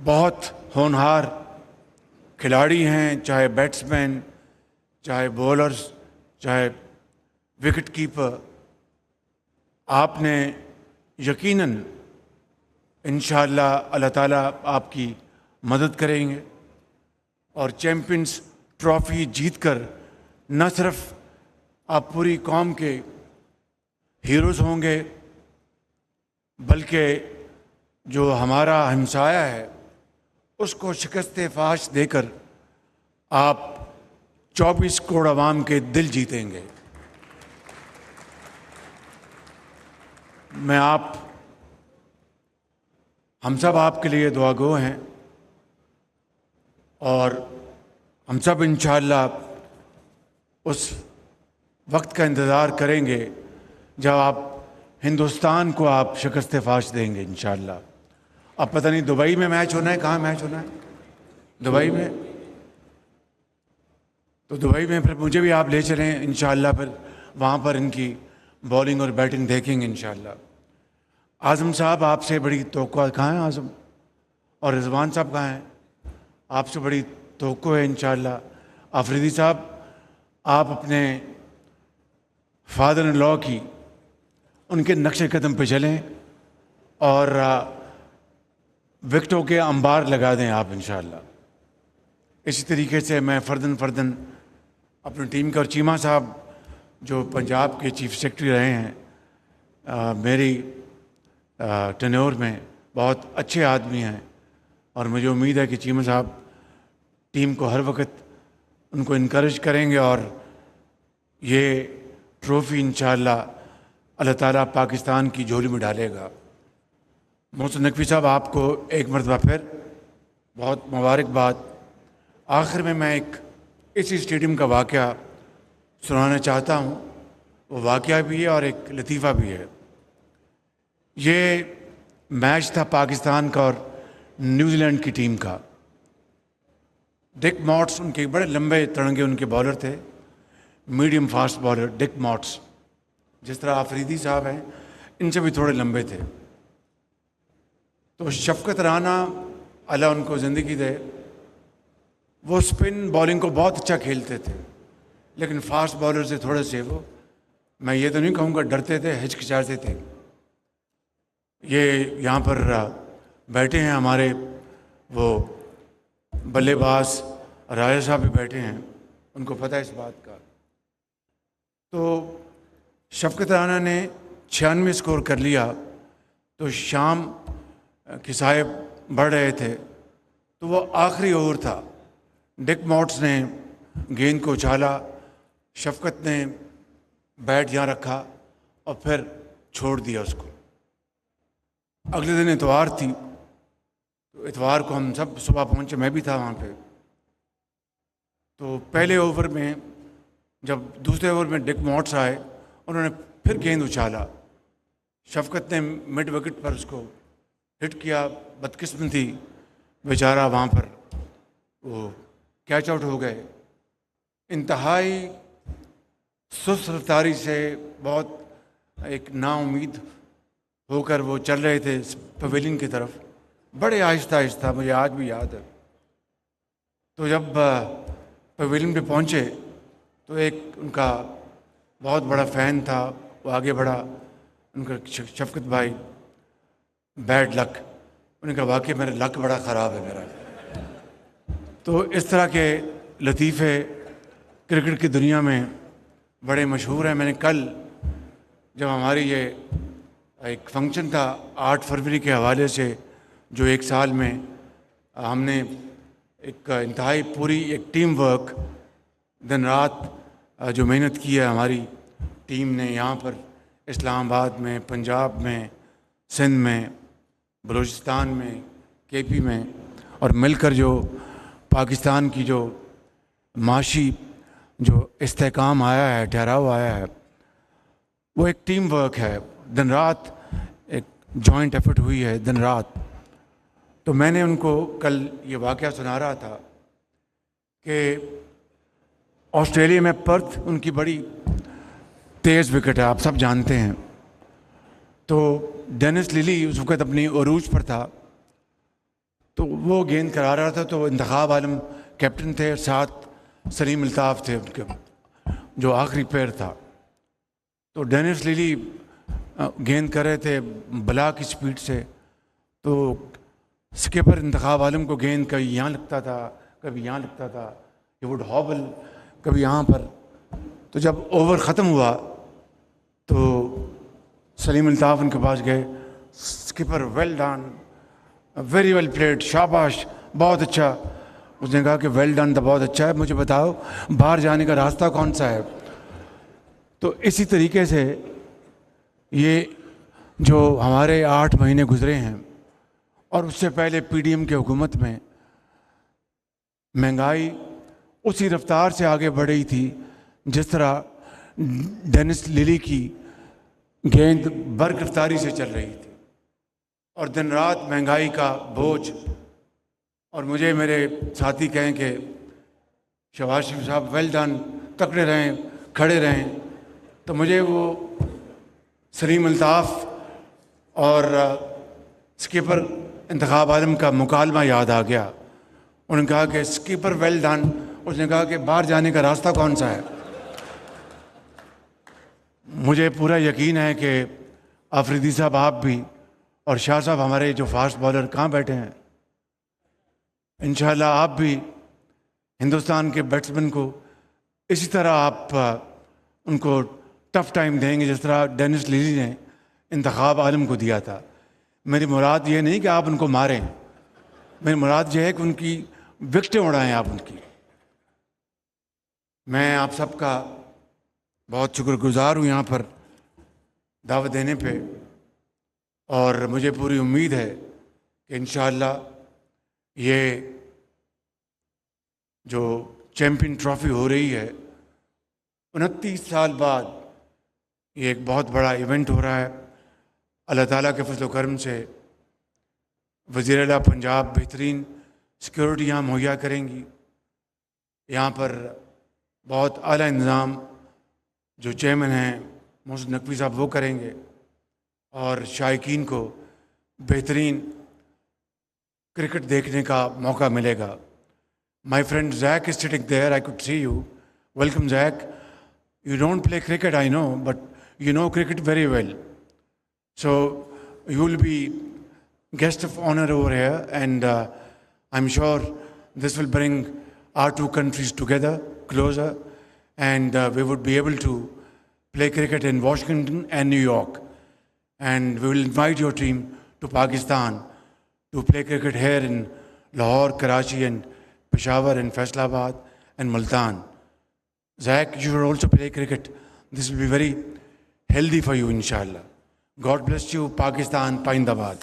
بہت ہونہار کھلاڑی ہیں، چاہے بیٹسمین، چاہے بولرز، چاہے وکٹ کیپر. آپ نے یقیناً انشاءاللہ اللہ تعالیٰ آپ کی مدد کریں گے اور چیمپئنز ٹرافی جیت کر نہ صرف آپ پوری قوم کے ہیروز ہوں گے، بلکہ جو ہمارا ہمسایہ ہے اس کو شکست فاش دے کر آپ 24 کروڑ عوام کے دل جیتیں گے. ہم سب آپ کے لیے دعا گو ہیں اور ہم سب انشاءاللہ اس وقت کا انتظار کریں گے جب آپ ہندوستان کو آپ شکست فاش دیں گے انشاءاللہ. اب پتہ نہیں دبئی میں میچ ہونا ہے، کہاں میچ ہونا ہے؟ دبئی میں. تو دبئی میں پھر مجھے بھی آپ لے چلیں انشاءاللہ، پھر وہاں پر ان کی بولنگ اور بیٹنگ دیکھیں گے انشاءاللہ. اعظم صاحب آپ سے بڑی توقع، کہاں ہیں اعظم؟ اور رضوان صاحب کہاں ہیں؟ آپ سے بڑی توقع ہے انشاءاللہ. آفریدی صاحب آپ اپنے فادر ان لاء کی ان کے نقش قدم پہ چلیں اور وکٹوں کے انبار لگا دیں آپ انشاءاللہ. اسی طریقے سے میں فردن اپنی ٹیم کا، اور چیمہ صاحب جو پنجاب کے چیف سیکرٹری رہے ہیں میری ٹینیور میں، بہت اچھے آدمی ہیں اور مجھے امید ہے کہ چیمہ صاحب ٹیم کو ہر وقت ان کو انکریج کریں گے اور یہ ٹرافی انشاءاللہ اللہ تعالیٰ پاکستان کی جھولی میں ڈالے گا. محسن نقوی صاحب آپ کو ایک مرتبہ پھر بہت مبارکباد. آخر میں ایک اسی اسٹیڈیم کا واقعہ سنانا چاہتا ہوں. وہ واقعہ بھی ہے اور ایک لطیفہ بھی ہے. یہ میچ تھا پاکستان کا اور نیوزی لینڈ کی ٹیم کا. ڈک ماٹس ان کے بڑے لمبے تڑنگے ان کے بالر تھے، میڈیم فاسٹ بالر ڈک ماٹس. جس طرح آفریدی صاحب ہیں ان سے بھی تھوڑے لمبے تھے. تو شفقت رانا اللہ ان کو زندگی دے، وہ سپن بالنگ کو بہت اچھا کھیلتے تھے، لیکن فاسٹ بالر سے تھوڑے سے وہ، میں یہ تو نہیں کہوں گا ڈرتے تھے، ہچکچاتے تھے. یہ یہاں پر بیٹھے ہیں ہمارے وہ بلے باز راجہ صاحب بھی بیٹھے ہیں، ان کو پتہ ہے اس بات کا. تو شفقت رانا نے 96 اسکور کر لیا. تو شام کے صاحب بڑھ رہے تھے تو وہ آخری اوور تھا. ڈک ماٹس نے گیند کو اچھالا، شفقت نے بیٹ یہاں رکھا اور پھر چھوڑ دیا اس کو. اگلے دن اتوار تھی، تو اتوار کو ہم سب صبح پہنچے، میں بھی تھا وہاں پہ. تو پہلے اوور میں جب دوسرے اوور میں ڈک ماٹس آئے، انہوں نے پھر گیند اچھالا. شفقت نے مڈ وکٹ پر اس کو ہٹ کیا. بدقسمتی بیچارہ وہاں پر وہ کیچ آؤٹ ہو گئے. انتہائی سست رفتاری سے بہت ایک نا امید ہو کر وہ چل رہے تھے پویلین کی طرف، بڑے آہستہ آہستہ، مجھے آج بھی یاد ہے. تو جب پویلین پہ پہنچے تو ایک ان کا بہت بڑا فین تھا، وہ آگے بڑھا. ان کا شفقت بھائی بیڈ لک، انہوں نے کہا واقعی میرا لک بڑا خراب ہے میرا. تو اس طرح کے لطیفے کرکٹ کی دنیا میں بڑے مشہور ہیں. میں نے کل جب ہماری یہ ایک فنکشن تھا 8 فروری کے حوالے سے، جو ایک سال میں ہم نے ایک انتہائی پوری ایک ٹیم ورک، دن رات جو محنت کی ہے ہماری ٹیم نے یہاں پر اسلام آباد میں، پنجاب میں، سندھ میں، بلوچستان میں، کے پی میں، اور مل کر جو پاکستان کی جو معاشی جو استحکام آیا ہے، ٹھہراؤ آیا ہے، وہ ایک ٹیم ورک ہے. دن رات ایک جوائنٹ ایفرٹ ہوئی ہے، دن رات. تو میں نے ان کو کل یہ واقعہ سنا رہا تھا کہ آسٹریلیا میں پرتھ ان کی بڑی تیز وکٹ ہے، آپ سب جانتے ہیں. تو ڈینس للی اس وقت اپنی عروج پر تھا. تو وہ گیند کرا رہا تھا، تو انتخاب عالم کیپٹن تھے، ساتھ سلیم الطاف تھے ان کے جو آخری پلیئر تھا. تو ڈینس لیلی گیند کر رہے تھے بلا کی سپیڈ سے، تو سکیپر انتخاب عالم کو گیند کبھی یہاں لگتا تھا کبھی یہاں لگتا تھا، یہ وڈ ہابل کبھی یہاں پر. تو جب اوور ختم ہوا تو سلیم الطاف ان کے پاس گئے، skipper well done, very well played, شاباش، بہت اچھا. اس نے کہا کہ ویل ڈن تو بہت اچھا ہے، مجھے بتاؤ باہر جانے کا راستہ کون سا ہے. تو اسی طریقے سے یہ جو ہمارے 8 مہینے گزرے ہیں، اور اس سے پہلے پی ڈی ایم کی حکومت میں مہنگائی اسی رفتار سے آگے بڑھ رہی تھی جس طرح ڈینس لیلی کی گیند برگرفتاری سے چل رہی تھی، اور دن رات مہنگائی کا بوجھ. اور مجھے میرے ساتھی کہیں کہ شہباز شریف صاحب ویل ڈن، تکڑے رہیں، کھڑے رہیں. تو مجھے وہ سلیم الطاف اور سکیپر انتخاب عالم کا مکالمہ یاد آ گیا. انہوں نے کہا کہ سکیپر ویل ڈن، اس نے کہا کہ باہر جانے کا راستہ کون سا ہے. مجھے پورا یقین ہے کہ آفریدی صاحب آپ بھی اور شاہ صاحب ہمارے جو فاسٹ بالر کہاں بیٹھے ہیں، انشاءاللہ آپ بھی ہندوستان کے بیٹسمین کو اسی طرح آپ ان کو ٹف ٹائم دیں گے جس طرح ڈینس لیلی نے انتخاب عالم کو دیا تھا. میری مراد یہ نہیں کہ آپ ان کو ماریں، میری مراد یہ ہے کہ ان کی وکٹیں اڑائیں آپ ان کی. میں آپ سب کا بہت شکر گزار ہوں یہاں پر دعوت دینے پہ، اور مجھے پوری امید ہے کہ انشاءاللہ یہ جو چیمپئن ٹرافی ہو رہی ہے 29 سال بعد، یہ ایک بہت بڑا ایونٹ ہو رہا ہے. اللہ تعالیٰ کے فضل و کرم سے وزیر اعلیٰ پنجاب بہترین سیکیورٹی یہاں مہیا کریں گی. یہاں پر بہت اعلیٰ انتظام جو چیئرمین ہیں محسن نقوی صاحب وہ کریں گے، اور شائقین کو بہترین کرکٹ دیکھنے کا موقع ملے گا. My friend Zach is sitting there. I could see you. Welcome, Zach. You don't play cricket, I know, but you know cricket very well. So you will be guest of honor over here, and I'm sure this will bring our two countries together, closer, and we would be able to play cricket in Washington and New York. And we will invite your team to Pakistan to play cricket here in Lahore, Karachi, and Peshawar, and Faisalabad, and Multan. Zach, you should also play cricket. This will be very healthy for you, inshallah. God bless you, Pakistan, Paindabad.